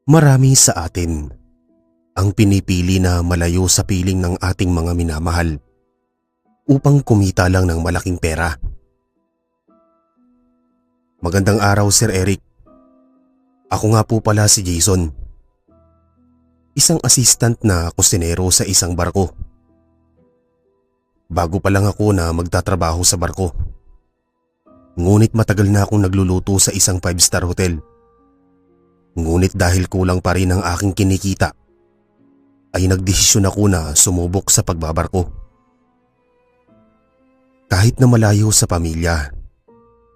Marami sa atin ang pinipili na malayo sa piling ng ating mga minamahal upang kumita lang ng malaking pera. Magandang araw, Sir Eric. Ako nga po pala si Jason. Isang assistant na kusinero sa isang barko. Bago pa lang ako na magtatrabaho sa barko. Ngunit matagal na akong nagluluto sa isang 5-star hotel. Ngunit dahil kulang pa rin ang aking kinikita, ay nagdesisyon ako na sumubok sa pagbabarko. Kahit na malayo sa pamilya,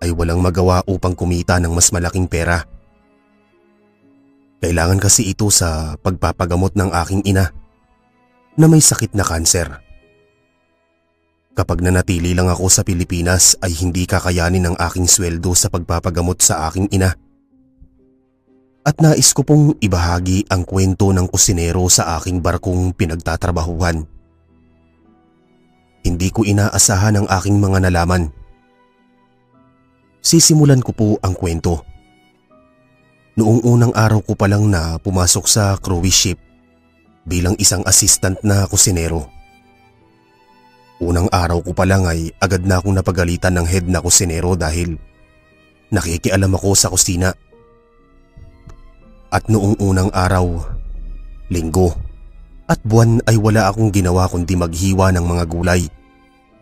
ay walang magawa upang kumita ng mas malaking pera. Kailangan kasi ito sa pagpapagamot ng aking ina na may sakit na kanser. Kapag nanatili lang ako sa Pilipinas ay hindi kakayanin ang aking sweldo sa pagpapagamot sa aking ina. At nais ko pong ibahagi ang kwento ng kusinero sa aking barkong pinagtatrabahuhan. Hindi ko inaasahan ang aking mga nalaman. Sisimulan ko po ang kwento. Noong unang araw ko pa lang na pumasok sa cruise ship bilang isang assistant na kusinero. Unang araw ko pa lang ay agad na akong napagalitan ng head na kusinero dahil nakikialam ako sa kusina. At noong unang araw, linggo at buwan ay wala akong ginawa kundi maghiwa ng mga gulay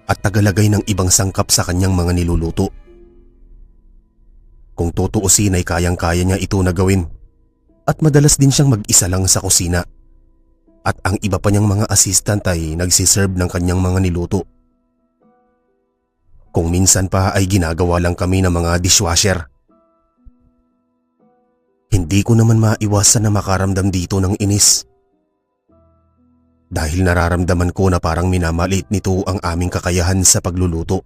at tagalagay ng ibang sangkap sa kanyang mga niluluto. Kung tutuusin ay kayang-kaya niya ito na gawin at madalas din siyang mag-isa lang sa kusina at ang iba pa niyang mga assistant ay nagsiserve ng kanyang mga niluto. Kung minsan pa ay ginagawa lang kami ng mga dishwasher. Hindi ko naman maiwasan na makaramdam dito ng inis. Dahil nararamdaman ko na parang minamaliit nito ang aming kakayahan sa pagluluto.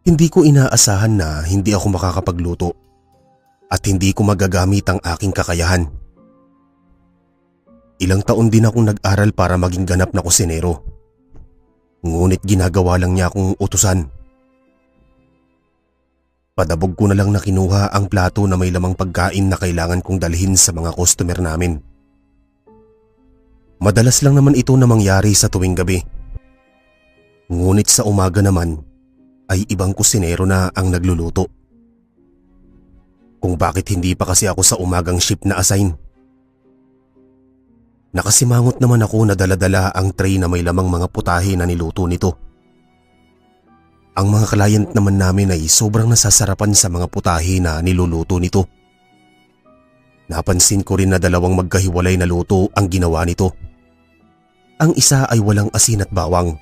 Hindi ko inaasahan na hindi ako makakapagluto at hindi ko magagamit ang aking kakayahan. Ilang taon din akong nag-aral para maging ganap na kusinero. Ngunit ginagawa lang niya akong utusan. Padabog ko na lang na kinuha ang plato na may lamang pagkain na kailangan kong dalhin sa mga customer namin. Madalas lang naman ito na mangyari sa tuwing gabi. Ngunit sa umaga naman ay ibang kusinero na ang nagluluto. Kung bakit hindi pa kasi ako sa umagang shift na assign. Nakasimangot naman ako na dala-dala ang tray na may lamang mga putahe na niluto nito. Ang mga client naman namin ay sobrang nasasarapan sa mga putahe na niluluto nito. Napansin ko rin na dalawang magkahiwalay na luto ang ginawa nito. Ang isa ay walang asin at bawang.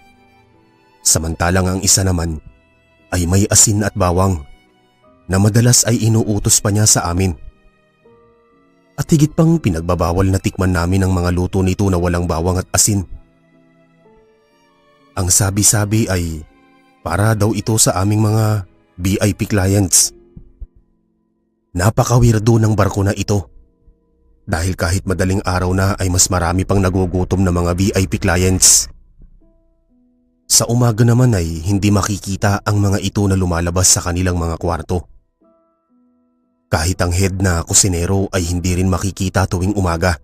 Samantalang ang isa naman ay may asin at bawang na madalas ay inuutos pa niya sa amin. At higit pang pinagbabawal na tikman namin ang mga luto nito na walang bawang at asin. Ang sabi-sabi ay para daw ito sa aming mga VIP clients. Napaka-weirdo ng barko na ito. Dahil kahit madaling araw na ay mas marami pang nagugutom na mga VIP clients. Sa umaga naman ay hindi makikita ang mga ito na lumalabas sa kanilang mga kwarto. Kahit ang head na kusinero ay hindi rin makikita tuwing umaga.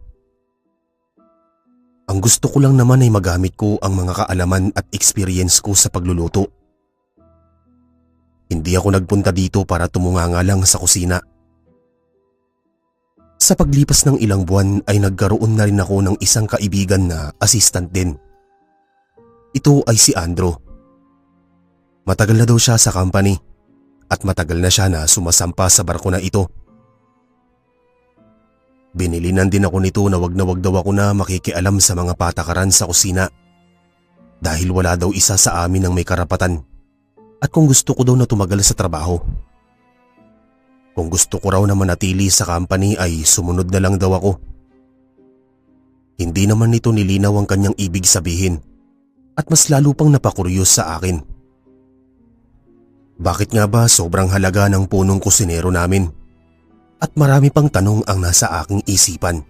Ang gusto ko lang naman ay magamit ko ang mga kaalaman at experience ko sa pagluluto. Hindi ako nagpunta dito para tumunganga lang sa kusina. Sa paglipas ng ilang buwan ay nagkaroon na rin ako ng isang kaibigan na assistant din. Ito ay si Andrew. Matagal na daw siya sa company at matagal na siya na sumasampa sa barko na ito. Binilinan din ako nito na wag daw ako na makikialam sa mga patakaran sa kusina dahil wala daw isa sa amin ang may karapatan. At kung gusto ko daw na tumagal sa trabaho. Kung gusto ko raw na manatili sa company ay sumunod na lang daw ako. Hindi naman nito nilinaw ang kanyang ibig sabihin at mas lalo pang napakuryos sa akin. Bakit nga ba sobrang halaga ng punong kusinero namin? At marami pang tanong ang nasa aking isipan.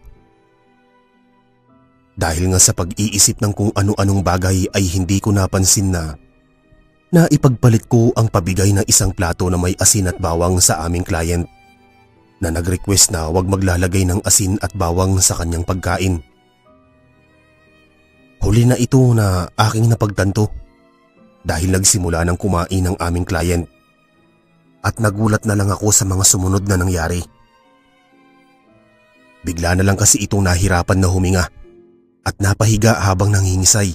Dahil nga sa pag-iisip ng kung ano-anong bagay ay hindi ko napansin na ipagpalit ko ang pabigay ng isang plato na may asin at bawang sa aming client na nag-request na huwag maglalagay ng asin at bawang sa kanyang pagkain. Huli na ito na aking napagtanto dahil nagsimula ng kumain ang aming client at nagulat na lang ako sa mga sumunod na nangyari. Bigla na lang kasi itong nahirapan na huminga at napahiga habang nangingisay.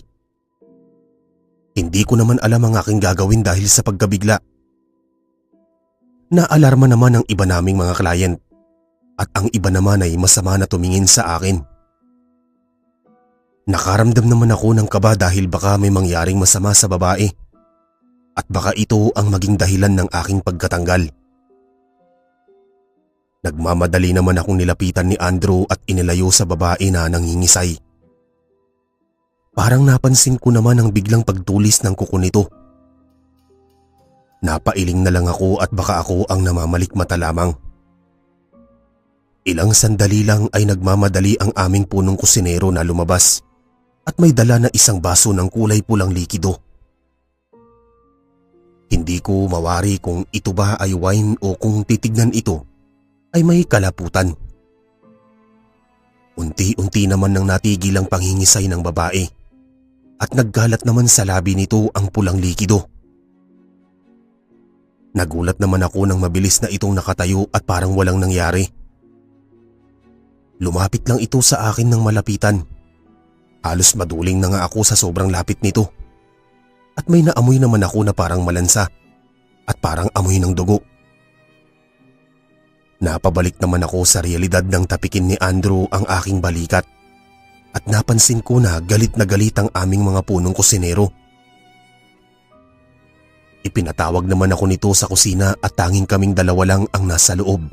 Hindi ko naman alam ang aking gagawin dahil sa pagkabigla. Naalarma naman ang iba naming mga client at ang iba naman ay masama na tumingin sa akin. Nakaramdam naman ako ng kaba dahil baka may mangyaring masama sa babae at baka ito ang maging dahilan ng aking pagkatanggal. Nagmamadali naman akong nilapitan ni Andrew at inilayo sa babae na nangingisay. Parang napansin ko naman ang biglang pagtulis ng kuko nito. Napailing na lang ako at baka ako ang namamalikmata lamang. Ilang sandali lang ay nagmamadali ang aming punong kusinero na lumabas at may dala na isang baso ng kulay pulang likido. Hindi ko mawari kung ito ba ay wine o kung titignan ito ay may kalaputan. Unti-unti naman nang natigil ang panghingisay ng babae at naggalat naman sa labi nito ang pulang likido. Nagulat naman ako nang mabilis na itong nakatayo at parang walang nangyari. Lumapit lang ito sa akin ng malapitan. Halos maduling na nga ako sa sobrang lapit nito. At may naamoy naman ako na parang malansa at parang amoy ng dugo. Napabalik naman ako sa realidad nang tapikin ni Andrew ang aking balikat at napansin ko na galit ang aming mga punong kusinero. Ipinatawag naman ako nito sa kusina at tanging kaming dalawa lang ang nasa loob.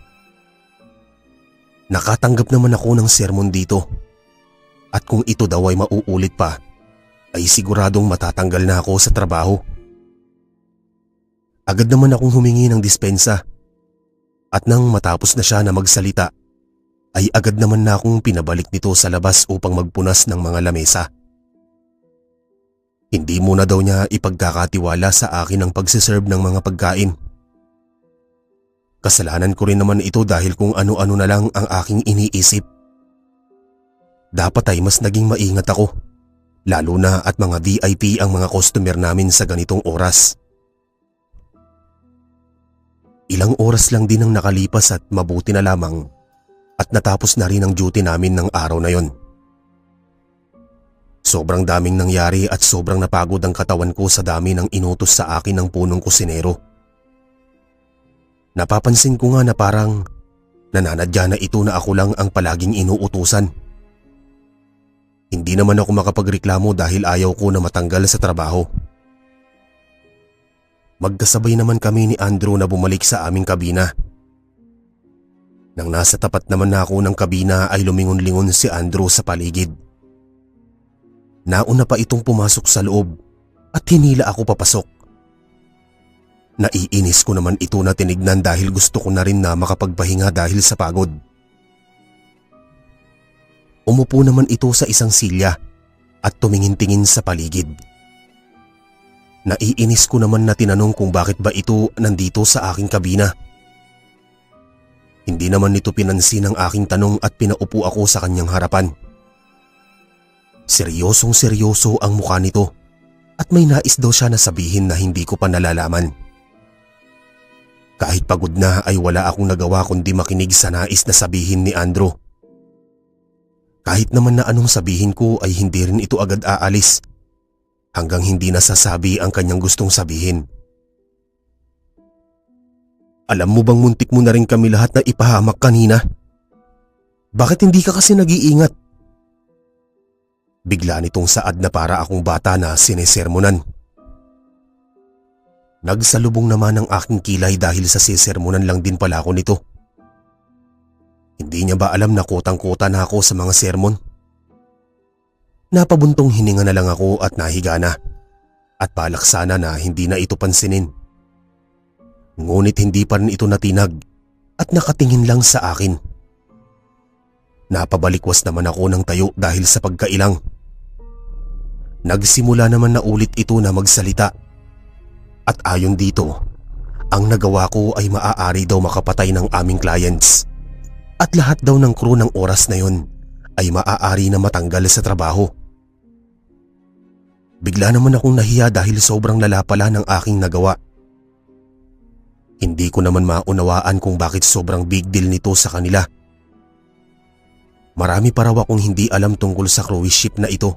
Nakatanggap naman ako ng sermon dito at kung ito daw ay mauulit pa ay siguradong matatanggal na ako sa trabaho. Agad naman akong humingi ng dispensa at nang matapos na siya na magsalita ay agad naman na akong pinabalik nito sa labas upang magpunas ng mga lamesa. Hindi muna daw niya ipagkakatiwala sa akin ang pagsiserve ng mga pagkain. Kasalanan ko rin naman ito dahil kung ano-ano na lang ang aking iniisip. Dapat ay mas naging maingat ako, lalo na at mga VIP ang mga customer namin sa ganitong oras. Ilang oras lang din ang nakalipas at mabuti na lamang at natapos na rin ang duty namin ng araw na yon. Sobrang daming nangyari at sobrang napagod ang katawan ko sa dami ng inutos sa akin ng punong kusinero. Napapansin ko nga na parang nananadya na ito na ako lang ang palaging inuutusan. Hindi naman ako makapagreklamo dahil ayaw ko na matanggal sa trabaho. Magkasabay naman kami ni Andrew na bumalik sa aming kabina. Nang nasa tapat naman na ako ng kabina ay lumingon-lingon si Andrew sa paligid. Nauna pa itong pumasok sa loob at hinila ako papasok. Naiinis ko naman ito na tinignan dahil gusto ko na rin na makapagpahinga dahil sa pagod. Umupo naman ito sa isang silya at tumingin-tingin sa paligid. Naiinis ko naman na tinanong kung bakit ba ito nandito sa aking kabina. Hindi naman nito pinansin ang aking tanong at pinaupo ako sa kanyang harapan. Seryosong seryoso ang mukha nito at may nais daw siya na sabihin na hindi ko pa nalalaman. Kahit pagod na ay wala akong nagawa kundi makinig sa nais na sabihin ni Andrew. Kahit naman na anong sabihin ko ay hindi rin ito agad aalis hanggang hindi nasasabi ang kanyang gustong sabihin. Alam mo bang muntik mo na rin kami lahat na ipahamak kanina? Bakit hindi ka kasi nag-iingat? Bigla nitong saad na para akong bata na sinesermonan. Nagsalubong naman ang aking kilay dahil sa sisermonan lang din pala ako nito. Hindi niya ba alam na kotang-kota na ako sa mga sermon? Napabuntong hininga na lang ako at nahiga na at balak sana na hindi na ito pansinin. Ngunit hindi pa rin ito natinag at nakatingin lang sa akin. Napabalikwas naman ako ng tayo dahil sa pagkailang. Nagsimula naman na ulit ito na magsalita. At ayon dito, ang nagawa ko ay maaari daw makapatay ng aming clients. At lahat daw ng crew ng oras na yon ay maaari na matanggal sa trabaho. Bigla naman akong nahiya dahil sobrang lala pala ng aking nagawa. Hindi ko naman maunawaan kung bakit sobrang big deal nito sa kanila. Marami pa raw akong hindi alam tungkol sa cruise ship na ito.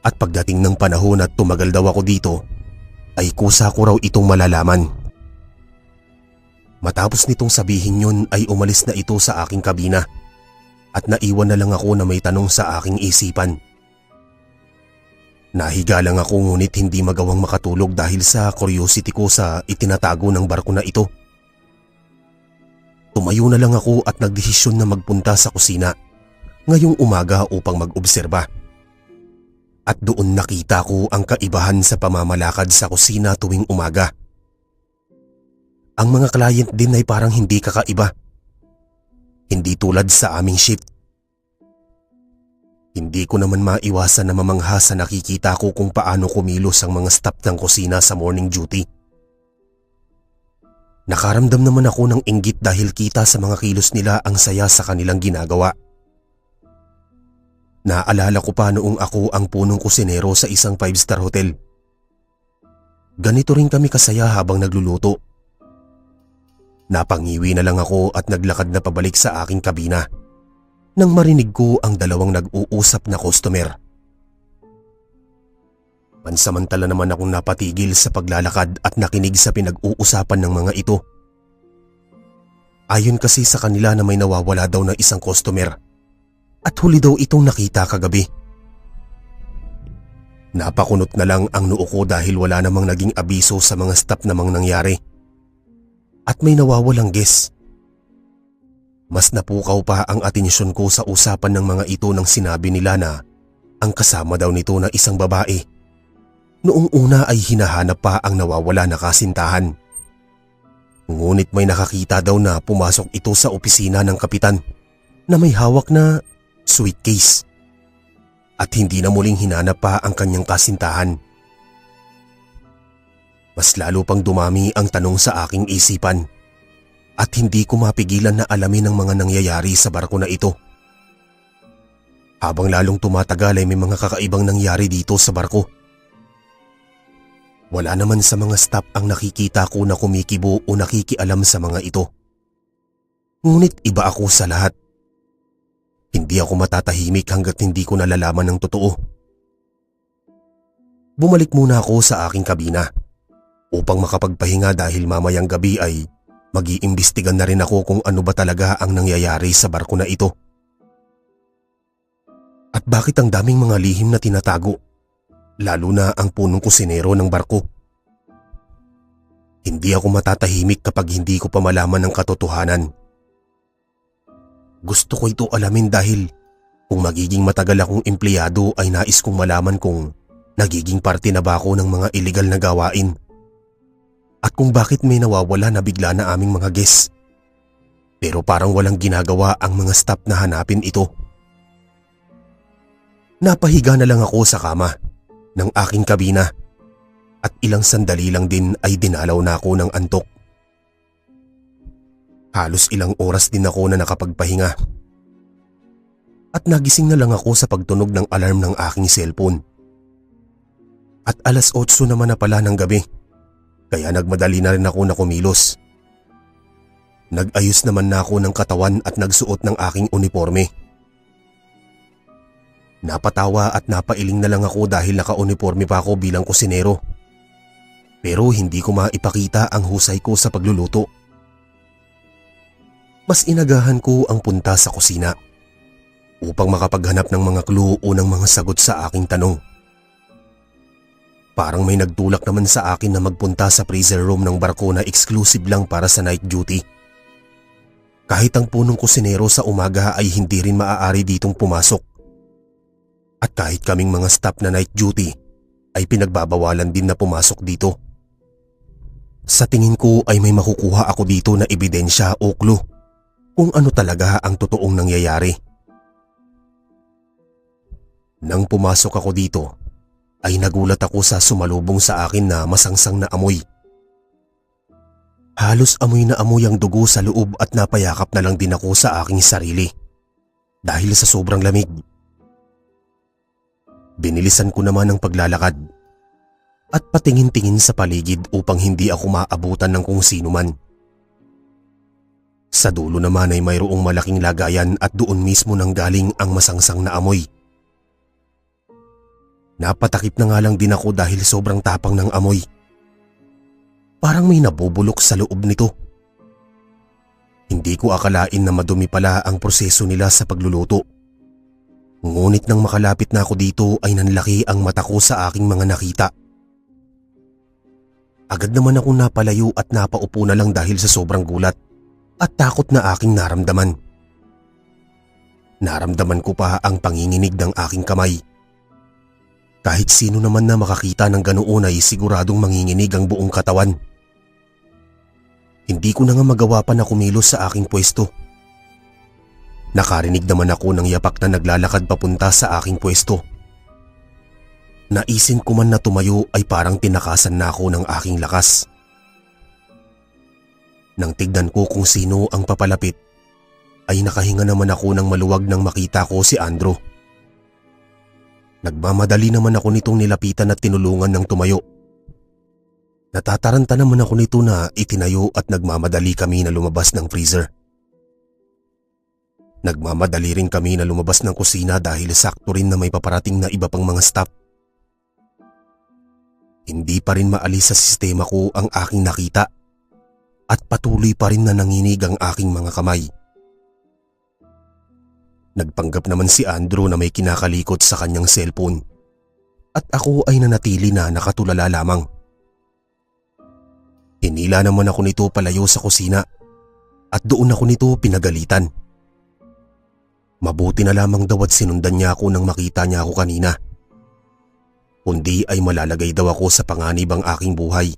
At pagdating ng panahon at tumagal daw ako dito, ay kusa ko raw itong malalaman. Matapos nitong sabihin yun ay umalis na ito sa aking kabina at naiwan na lang ako na may tanong sa aking isipan. Nahiga lang ako ngunit hindi magawang makatulog dahil sa curiosity ko sa itinatago ng barko na ito. Tumayo na lang ako at nagdesisyon na magpunta sa kusina ngayong umaga upang mag-obserba. At doon nakita ko ang kaibahan sa pamamalakad sa kusina tuwing umaga. Ang mga client din ay parang hindi kakaiba. Hindi tulad sa aming shift. Hindi ko naman maiwasan na mamangha sa nakikita ko kung paano kumilos ang mga staff ng kusina sa morning duty. Nakaramdam naman ako ng inggit dahil kita sa mga kilos nila ang saya sa kanilang ginagawa. Naalala ko pa noong ako ang punong kusinero sa isang 5-star hotel. Ganito rin kami kasaya habang nagluluto. Napangiwi na lang ako at naglakad na pabalik sa aking kabina nang marinig ko ang dalawang nag-uusap na customer. Pansamantala naman akong napatigil sa paglalakad at nakinig sa pinag-uusapan ng mga ito. Ayon kasi sa kanila na may nawawala daw na isang customer at huli daw itong nakita kagabi. Napakunot na lang ang noo ko dahil wala namang naging abiso sa mga staff namang nangyari. At may nawawalang guest. Mas napukaw pa ang atensyon ko sa usapan ng mga ito nang sinabi nila na ang kasama daw nito na isang babae. Noong una ay hinahanap pa ang nawawala na kasintahan. Ngunit may nakakita daw na pumasok ito sa opisina ng kapitan na may hawak na suitcase. At hindi na muling hinanap pa ang kanyang kasintahan. Mas lalo pang dumami ang tanong sa aking isipan at hindi ko mapigilan na alamin ang mga nangyayari sa barko na ito. Habang lalong tumatagal ay may mga kakaibang nangyari dito sa barko. Wala naman sa mga staff ang nakikita ko na kumikibo o nakikialam sa mga ito. Ngunit iba ako sa lahat. Hindi ako matatahimik hanggat hindi ko nalalaman ng totoo. Bumalik muna ako sa aking kabina upang makapagpahinga dahil mamayang gabi ay mag-iimbestigan na rin ako kung ano ba talaga ang nangyayari sa barko na ito. At bakit ang daming mga lihim na tinatago, lalo na ang punong kusinero ng barko. Hindi ako matatahimik kapag hindi ko pa malaman ang katotohanan. Gusto ko ito alamin dahil kung magiging matagal akong empleyado ay nais kong malaman kung nagiging parte na ba ako ng mga illegal na gawain. At kung bakit may nawawala na bigla na aming mga guests. Pero parang walang ginagawa ang mga staff na hanapin ito. Napahiga na lang ako sa kama ng aking kabina at ilang sandali lang din ay dinalaw na ako ng antok. Halos ilang oras din ako na nakapagpahinga. At nagising na lang ako sa pagtunog ng alarm ng aking cellphone. At alas 8 naman na pala ng gabi. Kaya nagmadali na rin ako na kumilos. Nag-ayos naman na ako ng katawan at nagsuot ng aking uniforme. Napatawa at napailing na lang ako dahil naka-uniforme pa ako bilang kusinero. Pero hindi ko maipakita ang husay ko sa pagluluto. Mas inagahan ko ang punta sa kusina upang makapaghanap ng mga clue o ng mga sagot sa aking tanong. Parang may nagtulak naman sa akin na magpunta sa freezer room ng barko na exclusive lang para sa night duty. Kahit ang punong kusinero sa umaga ay hindi rin maaari ditong pumasok. At kahit kaming mga staff na night duty ay pinagbabawalan din na pumasok dito. Sa tingin ko ay may makukuha ako dito na ebidensya o clue kung ano talaga ang totoong nangyayari. Nang pumasok ako dito, ay nagulat ako sa sumalubong sa akin na masangsang na amoy. Halos amoy na amoy ang dugo sa loob at napayakap na lang din ako sa aking sarili dahil sa sobrang lamig. Binilisan ko naman ang paglalakad at patingin-tingin sa paligid upang hindi ako maabutan ng kung sino man. Sa dulo naman ay mayroong malaking lagayan at doon mismo nanggaling ang masangsang na amoy. Napatakip na nga lang din ako dahil sobrang tapang ng amoy. Parang may nabubulok sa loob nito. Hindi ko akalain na madumi pala ang proseso nila sa pagluluto. Ngunit nang makalapit na ako dito ay nanlaki ang mata ko sa aking mga nakita. Agad naman akong napalayo at napaupo na lang dahil sa sobrang gulat at takot na aking naramdaman. Naramdaman ko pa ang panginginig ng aking kamay. Kahit sino naman na makakita ng ganoon ay siguradong manginginig ang buong katawan. Hindi ko na nga magawa pa na kumilos sa aking pwesto. Nakarinig naman ako ng yapak na naglalakad papunta sa aking pwesto. Naisin ko man na tumayo ay parang tinakasan na ako ng aking lakas. Nang tignan ko kung sino ang papalapit, ay nakahinga naman ako ng maluwag nang makita ko si Andrew. Nagmamadali naman ako nitong nilapitan at tinulungan ng tumayo. Natataranta naman ako nito na itinayo at nagmamadali kami na lumabas ng freezer. Nagmamadali rin kami na lumabas ng kusina dahil sakto rin na may paparating na iba pang mga staff. Hindi pa rin maalis sa sistema ko ang aking nakita at patuloy pa rin na nanginig ang aking mga kamay. Nagpanggap naman si Andrew na may kinakalikot sa kanyang cellphone at ako ay nanatili na nakatulala lamang. Hinila naman ako nito palayo sa kusina at doon ako nito pinagalitan. Mabuti na lamang daw at sinundan niya ako nang makita niya ako kanina. Kundi ay malalagay daw ako sa panganib ang aking buhay.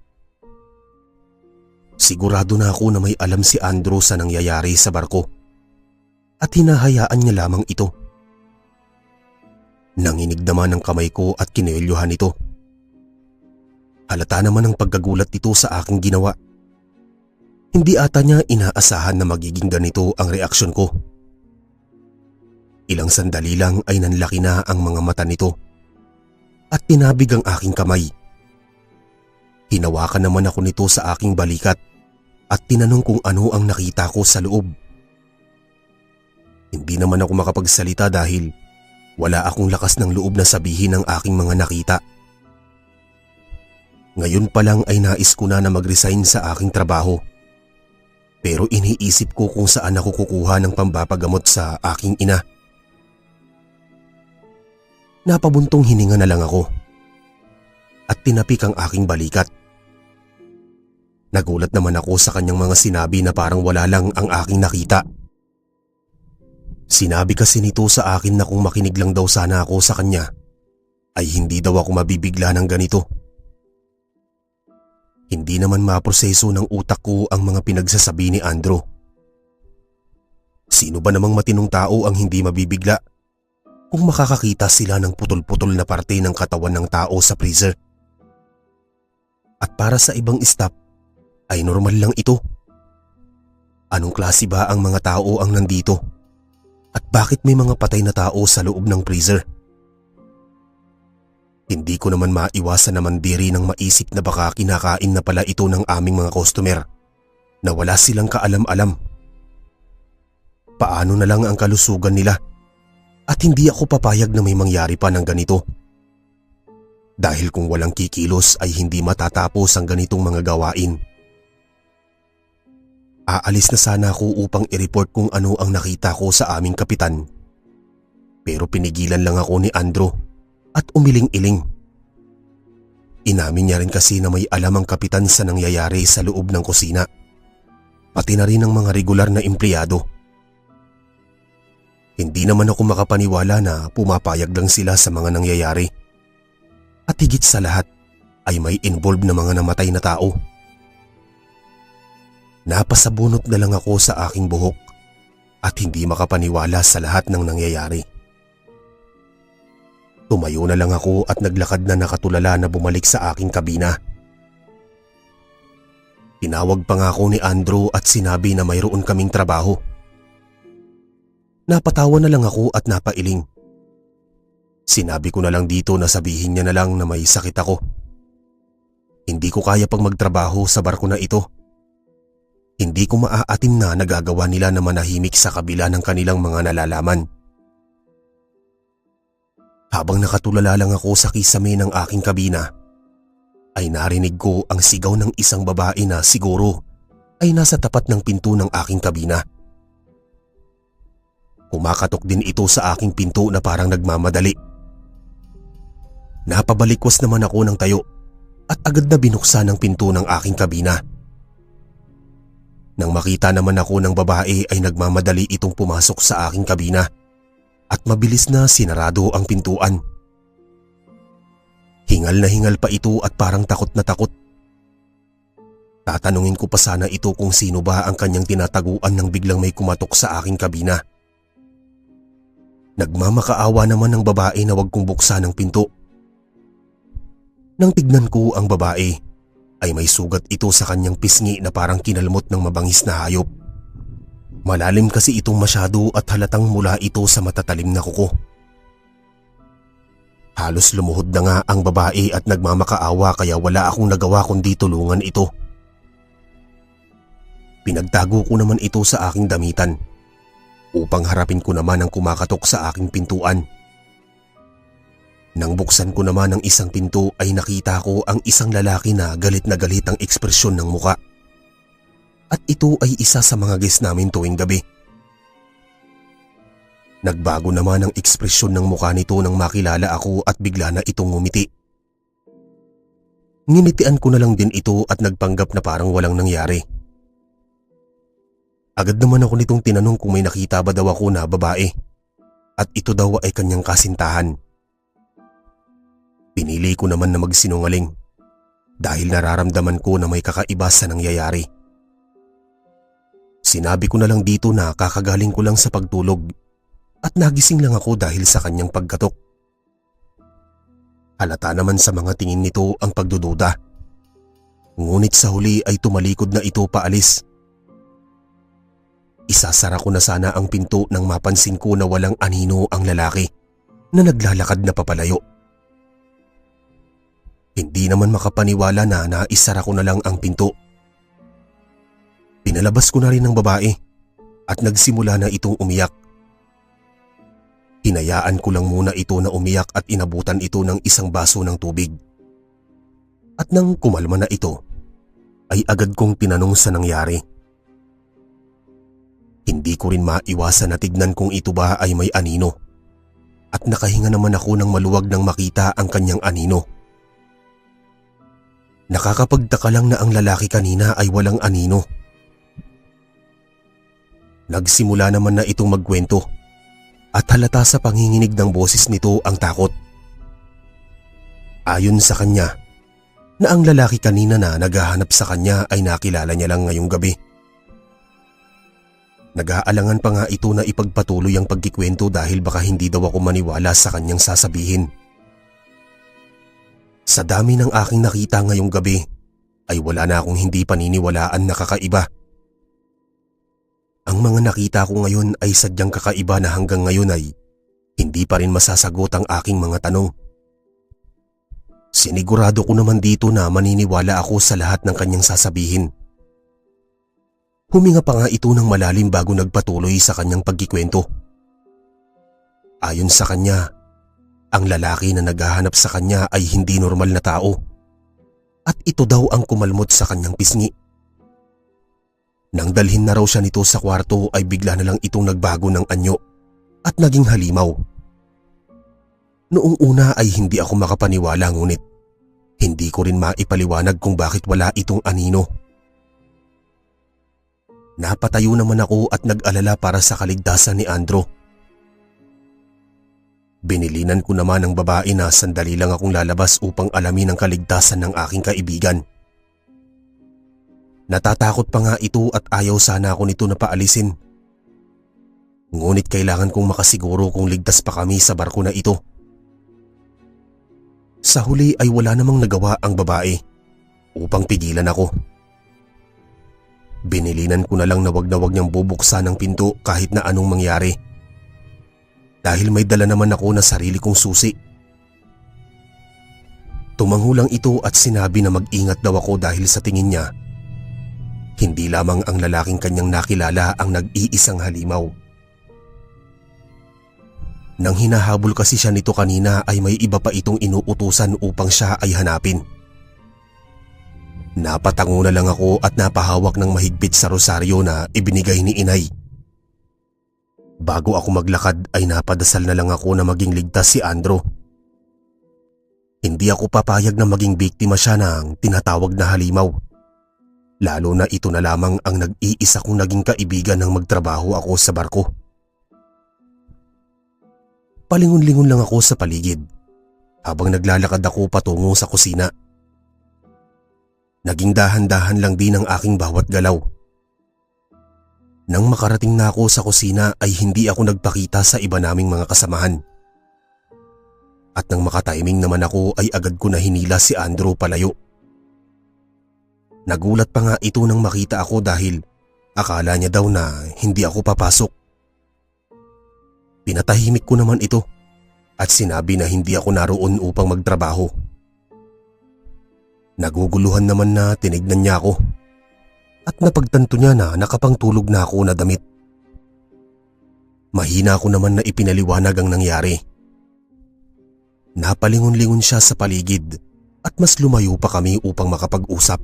Sigurado na ako na may alam si Andrew sa nangyayari sa barko at hinahayaan niya lamang ito. Nanginig naman ang kamay ko at kinuyuhan ito. Halata naman ang pagkagulat nito sa aking ginawa. Hindi ata niya inaasahan na magiging ganito ang reaksyon ko. Ilang sandali lang ay nanlaki na ang mga mata nito at tinabig ang aking kamay. Hinawakan naman ako nito sa aking balikat at tinanong kung ano ang nakita ko sa loob. Hindi naman ako makapagsalita dahil wala akong lakas ng loob na sabihin ang aking mga nakita. Ngayon pa lang ay nais ko na mag-resign sa aking trabaho. Pero iniisip ko kung saan ako kukuha ng pampapagamot sa aking ina. Napabuntong hininga na lang ako at tinapik ang aking balikat. Nagulat naman ako sa kanyang mga sinabi na parang wala lang ang aking nakita. Sinabi kasi nito sa akin na kung makinig lang daw sana ako sa kanya ay hindi daw ako mabibigla ng ganito. Hindi naman maproseso ng utak ko ang mga pinagsasabi ni Andrew. Sino ba namang matinong tao ang hindi mabibigla kung makakakita sila ng putol-putol na parte ng katawan ng tao sa freezer? At para sa ibang staff ay normal lang ito. Anong klase ba ang mga tao ang nandito? At bakit may mga patay na tao sa loob ng freezer? Hindi ko naman maiwasan na mandiri ng maisip na baka kinakain na pala ito ng aming mga customer na wala silang kaalam-alam. Paano na lang ang kalusugan nila? At hindi ako papayag na may mangyari pa ng ganito. Dahil kung walang kikilos ay hindi matatapos ang ganitong mga gawain. Aalis na sana ako upang i-report kung ano ang nakita ko sa aming kapitan. Pero pinigilan lang ako ni Andrew at umiling-iling. Inamin niya rin kasi na may alam ang kapitan sa nangyayari sa loob ng kusina. Pati na rin ang mga regular na empleyado. Hindi naman ako makapaniwala na pumapayag lang sila sa mga nangyayari. At higit sa lahat ay may involved na mga namatay na tao. Napasabunot na lang ako sa aking buhok at hindi makapaniwala sa lahat ng nangyayari. Tumayo na lang ako at naglakad na nakatulala na bumalik sa aking kabina. Tinawag pa nga ako ni Andrew at sinabi na mayroon kaming trabaho. Napatawa na lang ako at napailing. Sinabi ko na lang dito na sabihin niya na lang na may sakit ako. Hindi ko kaya pang magtrabaho sa barko na ito. Hindi ko maaatim na nagagawa nila na manahimik sa kabila ng kanilang mga nalalaman. Habang nakatulala lang ako sa kisame ng aking kabina, ay narinig ko ang sigaw ng isang babae na siguro ay nasa tapat ng pinto ng aking kabina. Kumakatok din ito sa aking pinto na parang nagmamadali. Napabalikwas naman ako ng tayo at agad na binuksan ang pinto ng aking kabina. Nang makita naman ako ng babae ay nagmamadali itong pumasok sa aking kabina at mabilis na sinarado ang pintuan. Hingal na hingal pa ito at parang takot na takot. Tatanungin ko pa sana ito kung sino ba ang kanyang tinataguan nang biglang may kumatok sa aking kabina. Nagmamakaawa naman ng babae na wag kong buksan ang pinto. Nang tignan ko ang babae, ay may sugat ito sa kanyang pisngi na parang kinalmot ng mabangis na hayop. Malalim kasi itong masyado at halatang mula ito sa matatalim na kuko. Halos lumuhod na nga ang babae at nagmamakaawa kaya wala akong nagawa kundi tulungan ito. Pinagtago ko naman ito sa aking damitan upang harapin ko naman ang kumakatok sa aking pintuan. Nang buksan ko naman ang isang pinto ay nakita ko ang isang lalaki na galit ang ekspresyon ng muka. At ito ay isa sa mga guest namin tuwing gabi. Nagbago naman ang ekspresyon ng mukha nito nang makilala ako at bigla na itong ngumiti. Ngimitian ko na lang din ito at nagpanggap na parang walang nangyari. Agad naman ako nitong tinanong kung may nakita ba daw ako na babae at ito daw ay kanyang kasintahan. Pinili ko naman na magsinungaling dahil nararamdaman ko na may kakaiba sa nangyayari. Sinabi ko na lang dito na kakagaling ko lang sa pagtulog at nagising lang ako dahil sa kanyang pagkatok. Halata naman sa mga tingin nito ang pagdududa. Ngunit sa huli ay tumalikod na ito paalis. Isasara ko na sana ang pinto nang mapansin ko na walang anino ang lalaki na naglalakad na papalayo. Hindi naman makapaniwala na naisara ko na lang ang pinto. Pinalabas ko na rin ang babae at nagsimula na itong umiyak. Hinayaan ko lang muna ito na umiyak at inabutan ito ng isang baso ng tubig. At nang kumalma na ito, ay agad kong tinanong sa nangyari. Hindi ko rin maiwasan na tignan kung ito ba ay may anino. At nakahinga naman ako ng maluwag nang makita ang kanyang anino. Nakakapagtaka lang na ang lalaki kanina ay walang anino. Nagsimula naman na itong magkwento at halata sa panginginig ng boses nito ang takot. Ayon sa kanya, na ang lalaki kanina na naghahanap sa kanya ay nakilala niya lang ngayong gabi. Nag-aalangan pa nga ito na ipagpatuloy ang pagkikwento dahil baka hindi daw ako maniwala sa kanyang sasabihin. Sa dami ng aking nakita ngayong gabi, ay wala na akong hindi paniniwalaan na kakaiba. Ang mga nakita ko ngayon ay sadyang kakaiba na hanggang ngayon ay hindi pa rin masasagot ang aking mga tanong. Sinigurado ko naman dito na maniniwala ako sa lahat ng kanyang sasabihin. Huminga pa nga ito ng malalim bago nagpatuloy sa kanyang pagkikwento. Ayon sa kanya, ang lalaki na naghahanap sa kanya ay hindi normal na tao at ito daw ang kumalmot sa kanyang pisngi. Nang dalhin na raw siya nito sa kwarto ay bigla na lang itong nagbago ng anyo at naging halimaw. Noong una ay hindi ako makapaniwala ngunit hindi ko rin maipaliwanag kung bakit wala itong anino. Napatayo naman ako at nag-alala para sa kaligtasan ni Andrew. Binilinan ko naman ang babae na sandali lang akong lalabas upang alamin ang kaligtasan ng aking kaibigan. Natatakot pa nga ito at ayaw sana ako nito na paalisin. Ngunit kailangan kong makasiguro kung ligtas pa kami sa barko na ito. Sa huli ay wala namang nagawa ang babae upang pigilan ako. Binilinan ko na lang na wag niyang bubuksan ang pinto kahit na anong mangyari. Dahil may dala naman ako na sarili kong susi. Tumango lang ito at sinabi na mag-ingat daw ako dahil sa tingin niya, hindi lamang ang lalaking kanyang nakilala ang nag-iisang halimaw. Nang hinahabol kasi siya nito kanina ay may iba pa itong inuutusan upang siya ay hanapin. Napatango na lang ako at napahawak ng mahigpit sa rosaryo na ibinigay ni inay. Bago ako maglakad ay napadasal na lang ako na maging ligtas si Andrew. Hindi ako papayag na maging biktima siya ng tinatawag na halimaw. Lalo na ito na lamang ang nag-iisa kong naging kaibigan nang magtrabaho ako sa barko. Palingon-lingon lang ako sa paligid habang naglalakad ako patungo sa kusina. Naging dahan-dahan lang din ang aking bawat galaw. Nang makarating na ako sa kusina ay hindi ako nagpakita sa iba naming mga kasamahan. At nang makatiming naman ako ay agad ko na hinila si Andrew palayo. Nagulat pa nga ito nang makita ako dahil akala niya daw na hindi ako papasok. Pinatahimik ko naman ito at sinabi na hindi ako naroon upang magtrabaho. Naguguluhan naman na tinignan niya ako at napagtanto niya na nakapangtulog na ako na damit. Mahina ako naman na ipinaliwanag ang nangyari. Napalingon-lingon siya sa paligid at mas lumayo pa kami upang makapag-usap.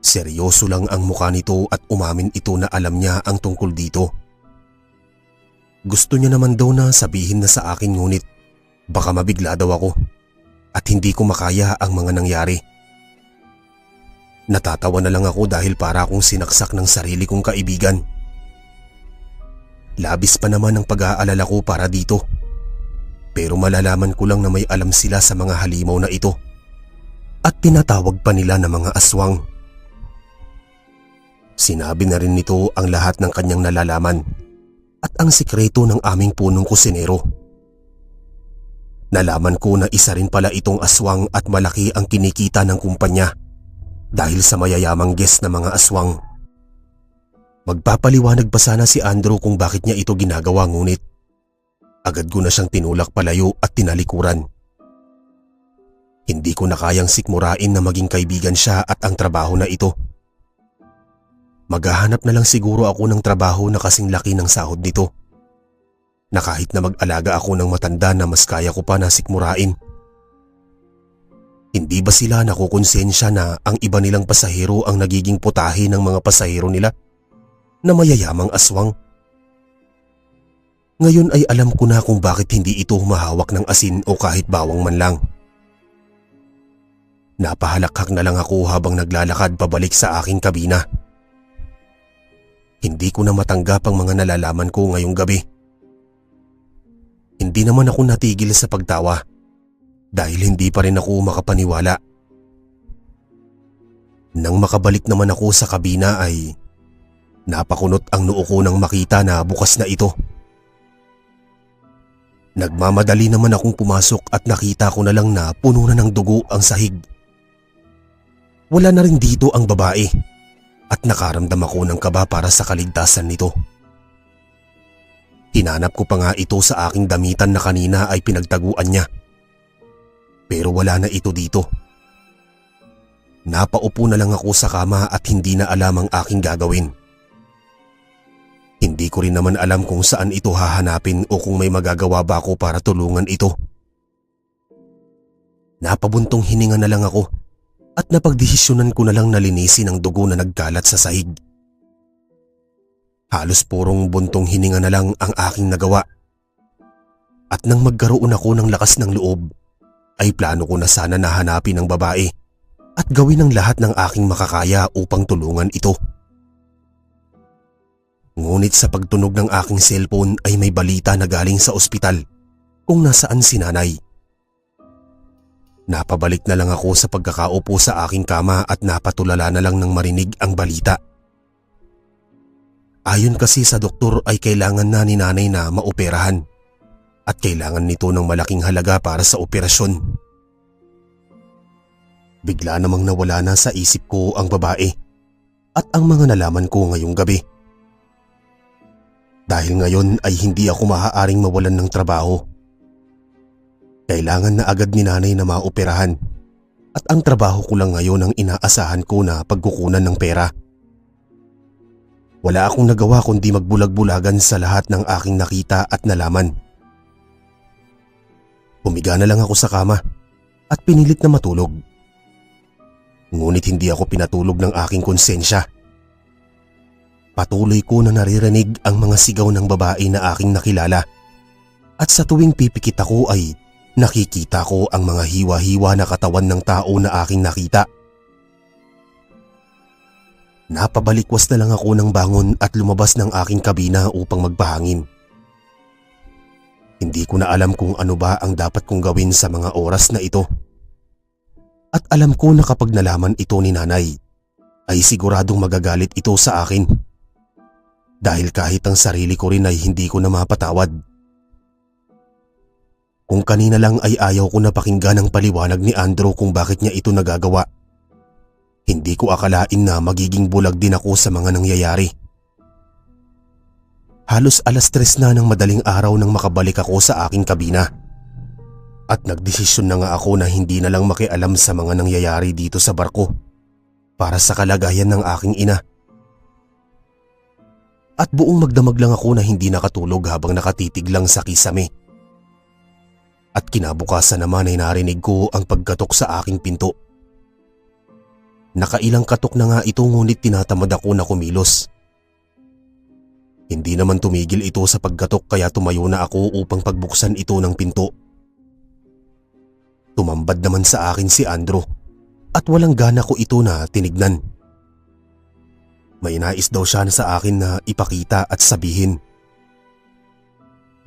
Seryoso lang ang mukha nito at umamin ito na alam niya ang tungkol dito. Gusto niya naman daw na sabihin na sa akin ngunit baka mabigla daw ako at hindi ko makaya ang mga nangyari. Natatawa na lang ako dahil para akong sinaksak ng sarili kong kaibigan. Labis pa naman ang pag-aalala ko para dito. Pero malalaman ko lang na may alam sila sa mga halimaw na ito at tinatawag pa nila na mga aswang. Sinabi na rin nito ang lahat ng kanyang nalalaman at ang sikreto ng aming punong kusinero. Nalaman ko na isa rin pala itong aswang at malaki ang kinikita ng kumpanya dahil sa mayayamang guest na mga aswang. Magpapaliwanag pa sana si Andrew kung bakit niya ito ginagawa ngunit agad ko na siyang tinulak palayo at tinalikuran. Hindi ko na kayang sikmurain na maging kaibigan siya at ang trabaho na ito. Maghahanap na lang siguro ako ng trabaho na kasing laki ng sahod nito. Na kahit na mag-alaga ako ng matanda na mas kaya ko pa na sikmurain. Hindi ba sila nakukonsensya na ang iba nilang pasahero ang nagiging putahe ng mga pasahero nila na mayayamang aswang? Ngayon ay alam ko na kung bakit hindi ito humahawak ng asin o kahit bawang man lang. Napahalakhak na lang ako habang naglalakad pabalik sa aking kabina. Hindi ko na matanggap ang mga nalalaman ko ngayong gabi. Hindi naman ako natigil sa pagtawa dahil hindi pa rin ako makapaniwala. Nang makabalik naman ako sa kabina ay napakunot ang noo ko nang makita na bukas na ito. Nagmamadali naman akong pumasok at nakita ko na lang na puno na ng dugo ang sahig. Wala na rin dito ang babae. At nakaramdam ako ng kaba para sa kaligtasan nito. Hinanap ko pa nga ito sa aking damitan na kanina ay pinagtaguan niya. Pero wala na ito dito. Napaupo na lang ako sa kama at hindi na alam ang aking gagawin. Hindi ko rin naman alam kung saan ito hahanapin o kung may magagawa ba ako para tulungan ito. Napabuntong hininga na lang ako. At napagdesisyonan ko na lang na linisin ang dugo na nagkalat sa sahig. Halos purong buntong hininga na lang ang aking nagawa. At nang magkaroon ako ng lakas ng loob, ay plano ko na sana nahanapin ang babae at gawin ang lahat ng aking makakaya upang tulungan ito. Ngunit sa pagtunog ng aking cellphone ay may balita na galing sa ospital kung nasaan si nanay. Napabalik na lang ako sa pagkakaupo sa aking kama at napatulala na lang nang marinig ang balita. Ayon kasi sa doktor ay kailangan na ni nanay na maoperahan at kailangan nito ng malaking halaga para sa operasyon. Bigla namang nawala na sa isip ko ang babae at ang mga nalaman ko ngayong gabi. Dahil ngayon ay hindi ako maaaring mawalan ng trabaho. Kailangan na agad ni nanay na maoperahan at ang trabaho ko lang ngayon ang inaasahan ko na pagkukunan ng pera. Wala akong nagawa kundi magbulag-bulagan sa lahat ng aking nakita at nalaman. Humiga na lang ako sa kama at pinilit na matulog. Ngunit hindi ako pinatulog ng aking konsensya. Patuloy ko na naririnig ang mga sigaw ng babae na aking nakilala at sa tuwing pipikit ako ay nakikita ko ang mga hiwa-hiwa na katawan ng tao na aking nakita. Napabalikwas na lang ako ng bangon at lumabas ng aking kabina upang magpahangin. Hindi ko na alam kung ano ba ang dapat kong gawin sa mga oras na ito. At alam ko na kapag nalaman ito ni nanay, ay siguradong magagalit ito sa akin. Dahil kahit ang sarili ko rin ay hindi ko na mapatawad. Kung kanina lang ay ayaw ko na pakinggan ang paliwanag ni Andrew kung bakit niya ito nagagawa. Hindi ko akalain na magiging bulag din ako sa mga nangyayari. Halos 3:00 na ng madaling araw nang makabalik ako sa aking kabina. At nagdesisyon na nga ako na hindi na lang makialam sa mga nangyayari dito sa barko para sa kalagayan ng aking ina. At buong magdamag lang ako na hindi nakatulog habang nakatitig lang sa kisame. At kinabukasan naman ay narinig ko ang pagkatok sa aking pinto. Nakailang katok na nga ito ngunit tinatamad ako na kumilos. Hindi naman tumigil ito sa pagkatok kaya tumayo na ako upang pagbuksan ito ng pinto. Tumambad naman sa akin si Andrew at walang gana ko ito na tinignan. May nais daw siya sa akin na ipakita at sabihin.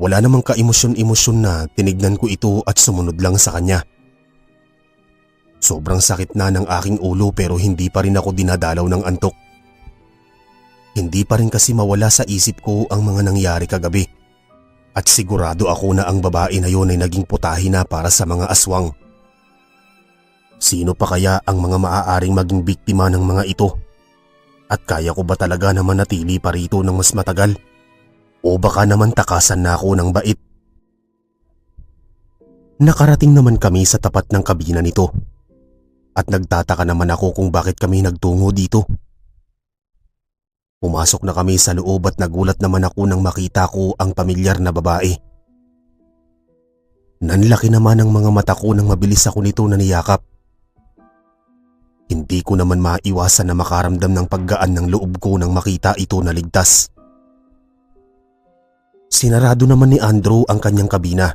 Wala namang ka-emosyon-emosyon na tinignan ko ito at sumunod lang sa kanya. Sobrang sakit na ng aking ulo pero hindi pa rin ako dinadalaw ng antok. Hindi pa rin kasi mawala sa isip ko ang mga nangyari kagabi. At sigurado ako na ang babae na yun ay naging putahe na para sa mga aswang. Sino pa kaya ang mga maaaring maging biktima ng mga ito? At kaya ko ba talaga na manatili pa rito ng mas matagal? O baka naman takasan na ako ng bait? Nakarating naman kami sa tapat ng kabina nito. At nagtataka naman ako kung bakit kami nagtungo dito. Pumasok na kami sa loob at nagulat naman ako nang makita ko ang pamilyar na babae. Nanlaki naman ang mga mata ko nang mabilis ako nito na niyakap. Hindi ko naman maiwasan na makaramdam ng paggaan ng loob ko nang makita ito na ligtas. Sinarado naman ni Andrew ang kanyang kabina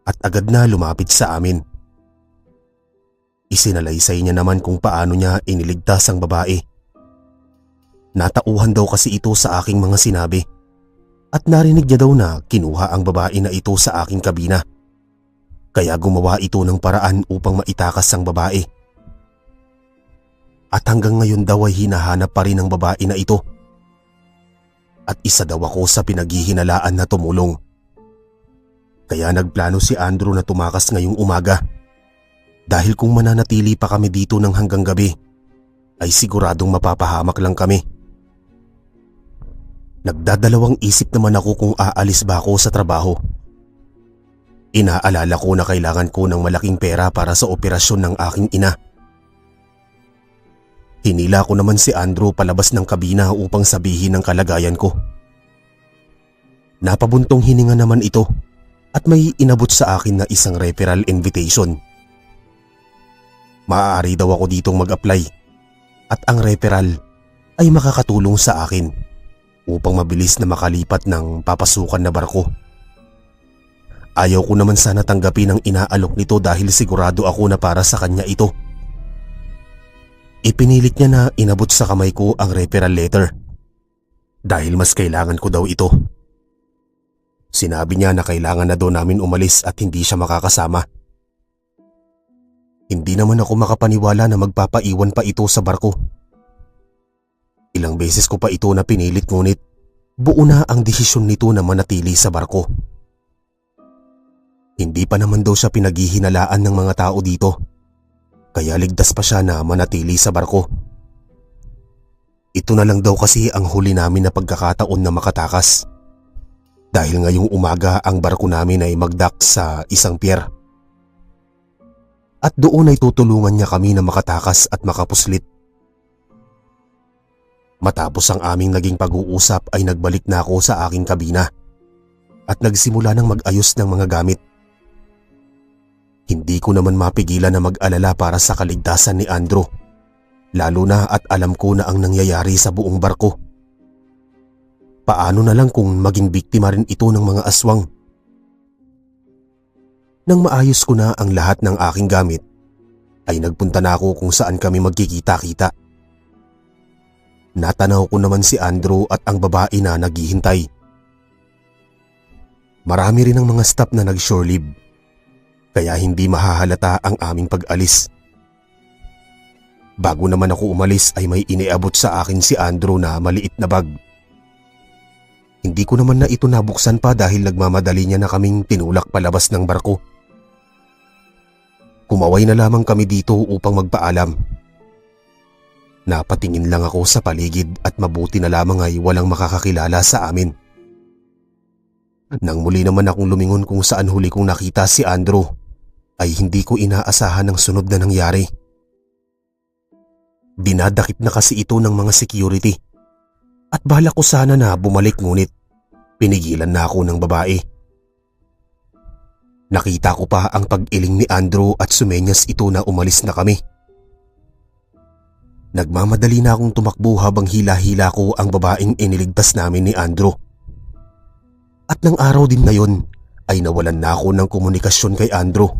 at agad na lumapit sa amin. Isinalaysay niya naman kung paano niya iniligtas ang babae. Natauhan daw kasi ito sa aking mga sinabi at narinig niya daw na kinuha ang babae na ito sa aking kabina. Kaya gumawa ito ng paraan upang maitakas ang babae. At hanggang ngayon daw ay hinahanap pa rin ang babae na ito. At isa daw ako sa pinaghihinalaan na tumulong. Kaya nagplano si Andrew na tumakas ngayong umaga. Dahil kung mananatili pa kami dito ng hanggang gabi, ay siguradong mapapahamak lang kami. Nagdadalawang isip naman ako kung aalis ba ako sa trabaho. Inaalala ko na kailangan ko ng malaking pera para sa operasyon ng aking ina. Hinila ko naman si Andrew palabas ng kabina upang sabihin ang kalagayan ko. Napabuntong hininga naman ito at may inabot sa akin na isang referral invitation. Maaari daw ako ditong mag-apply at ang referral ay makakatulong sa akin upang mabilis na makalipat ng papasukan na barko. Ayaw ko naman sana tanggapin ang inaalok nito dahil sigurado ako na para sa kanya ito. Ipinilit niya na inabot sa kamay ko ang referral letter dahil mas kailangan ko daw ito. Sinabi niya na kailangan na daw namin umalis at hindi siya makakasama. Hindi naman ako makapaniwala na magpapaiwan pa ito sa barko. Ilang beses ko pa ito na pinilit ngunit buo na ang desisyon nito na manatili sa barko. Hindi pa naman daw siya pinaghihinalaan ng mga tao dito. Kaya ligtas pa siya na manatili sa barko. Ito na lang daw kasi ang huli namin na pagkakataon na makatakas. Dahil ngayong umaga ang barko namin ay magdock sa isang pier. At doon ay tutulungan niya kami na makatakas at makapuslit. Matapos ang aming naging pag-uusap ay nagbalik na ako sa aking kabina at nagsimula ng mag-ayos ng mga gamit. Hindi ko naman mapigilan na mag-alala para sa kaligtasan ni Andrew, lalo na at alam ko na ang nangyayari sa buong barko. Paano na lang kung maging biktima rin ito ng mga aswang? Nang maayos ko na ang lahat ng aking gamit, ay nagpunta na ako kung saan kami magkikita-kita. Natanaw ko naman si Andrew at ang babae na naghihintay. Marami rin ang mga staff na nag-shore leave, kaya hindi mahahalata ang aming pag-alis. Bago naman ako umalis ay may iniabot sa akin si Andrew na maliit na bag. Hindi ko naman na ito nabuksan pa dahil nagmamadali niya na kaming tinulak palabas ng barko. Kumaway na lamang kami dito upang magpaalam. Napatingin lang ako sa paligid at mabuti na lamang ay walang makakakilala sa amin. Nang muli naman akong lumingon kung saan huli kong nakita si Andrew, ay hindi ko inaasahan ang sunod na nangyari. Dinadakip na kasi ito ng mga security. At balak ko sana na bumalik ngunit pinigilan na ako ng babae. Nakita ko pa ang pag-iling ni Andrew at sumenyas ito na umalis na kami. Nagmamadali na akong tumakbo habang hila-hila ko ang babaeng iniligtas namin ni Andrew. At ng araw din na yon ay nawalan na ako ng komunikasyon kay Andrew.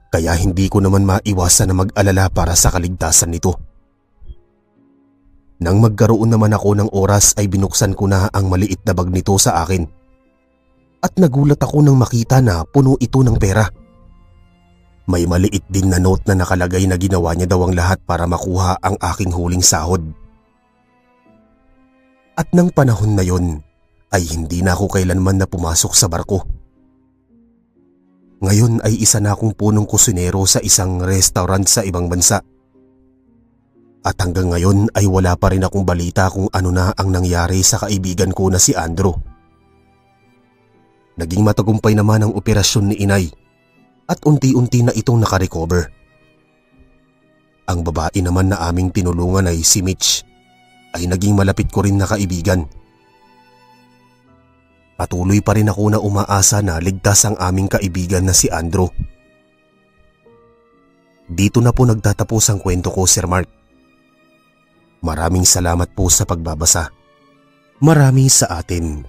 Kaya hindi ko naman maiwasan na mag-alala para sa kaligtasan nito. Nang magkaroon naman ako ng oras ay binuksan ko na ang maliit na bag nito sa akin. At nagulat ako nang makita na puno ito ng pera. May maliit din na note na nakalagay na ginawa niya daw ang lahat para makuha ang aking huling sahod. At nang panahon na yon ay hindi na ako kailanman na pumasok sa barko. Ngayon ay isa na akong punong kusinero sa isang restaurant sa ibang bansa. At hanggang ngayon ay wala pa rin akong balita kung ano na ang nangyari sa kaibigan ko na si Andrew. Naging matagumpay naman ang operasyon ni Inay at unti-unti na itong nakarecover. Ang babae naman na aming tinulungan ay si Mitch ay naging malapit ko rin na kaibigan. Patuloy pa rin ako na umaasa na ligtas ang aming kaibigan na si Andrew. Dito na po nagtatapos ang kwento ko, Sir Mark. Maraming salamat po sa pagbabasa. Marami sa atin